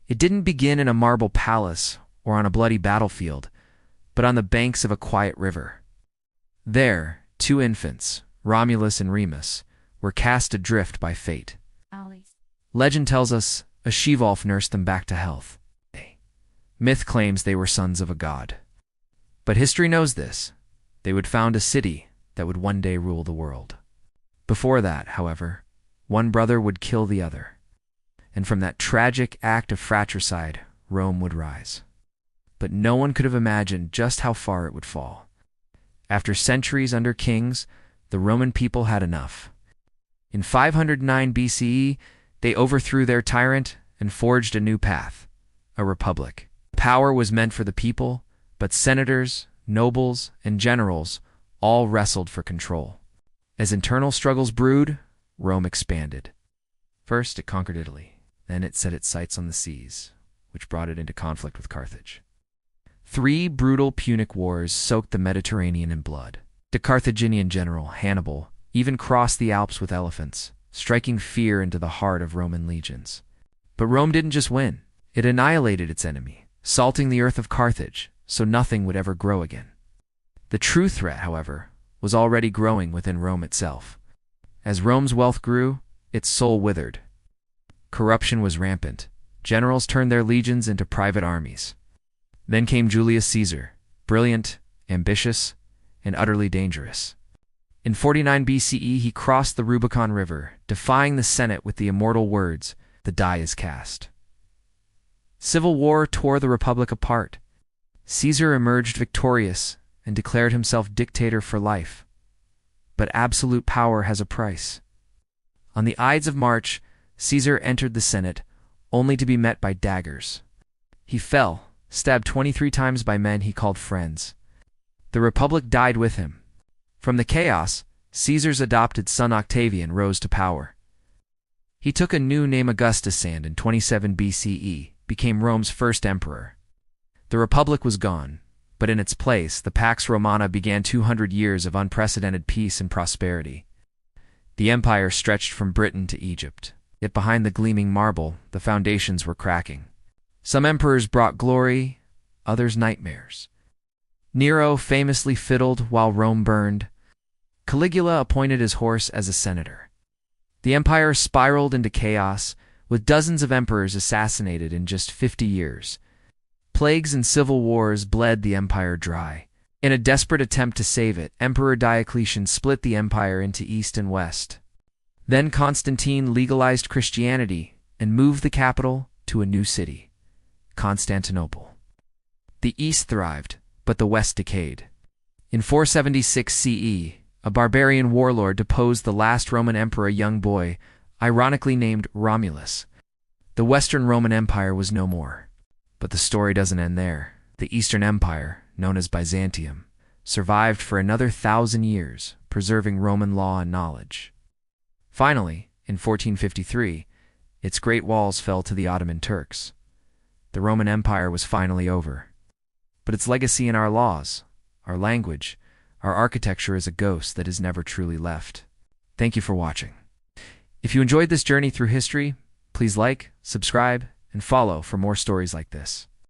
It didn't begin in a marble palace or on a bloody battlefield, but on the banks of a quiet river. There, two infants, Romulus and Remus, were cast adrift by fate. Legend tells us a she-wolf nursed them back to health. Myth claims they were sons of a god. But history knows this. They would found a city that would one day rule the world. Before that, however, one brother would kill the other. And from that tragic act of fratricide, Rome would rise. But no one could have imagined just how far it would fall. After centuries under kings, the Roman people had enough. In 509 BCE, they overthrew their tyrant and forged a new path, a republic. Power was meant for the people, but senators, nobles, and generals all wrestled for control. As internal struggles brewed, Rome expanded. First, it conquered Italy. Then it set its sights on the seas, which brought it into conflict with Carthage. 3 brutal Punic wars soaked the Mediterranean in blood. The Carthaginian general, Hannibal, even crossed the Alps with elephants, striking fear into the heart of Roman legions. But Rome didn't just win. It annihilated its enemy, salting the earth of Carthage so nothing would ever grow again. The true threat, however, was already growing within Rome itself. As Rome's wealth grew, its soul withered. Corruption was rampant. Generals turned their legions into private armies. Then came Julius Caesar, brilliant, ambitious, and utterly dangerous. In 49 BCE, he crossed the Rubicon River, defying the Senate with the immortal words, "The die is cast." Civil war tore the Republic apart. Caesar emerged victorious and declared himself dictator for life. But absolute power has a price. On the Ides of March, Caesar entered the Senate, only to be met by daggers. He fell, stabbed 23 times by men he called friends. The Republic died with him. From the chaos, Caesar's adopted son Octavian rose to power. He took a new name, Augustus, and in 27 BCE became Rome's first emperor. The Republic was gone, but in its place, the Pax Romana began 200 years of unprecedented peace and prosperity. The empire stretched from Britain to Egypt. Yet behind the gleaming marble, the foundations were cracking. Some emperors brought glory, others nightmares. Nero famously fiddled while Rome burned. Caligula appointed his horse as a senator. The empire spiraled into chaos, with dozens of emperors assassinated in just 50 years. Plagues and civil wars bled the empire dry. In a desperate attempt to save it, Emperor Diocletian split the empire into East and West. Then Constantine legalized Christianity and moved the capital to a new city, Constantinople. The East thrived, but the West decayed. In 476 CE, a barbarian warlord deposed the last Roman emperor, a young boy, ironically named Romulus. The Western Roman Empire was no more. But the story doesn't end there. The Eastern Empire, known as Byzantium, survived for another 1,000 years, preserving Roman law and knowledge. Finally, in 1453, its great walls fell to the Ottoman Turks. The Roman Empire was finally over. But its legacy in our laws, our language, our architecture is a ghost that is never truly left. Thank you for watching. If you enjoyed this journey through history, please like, subscribe, and follow for more stories like this.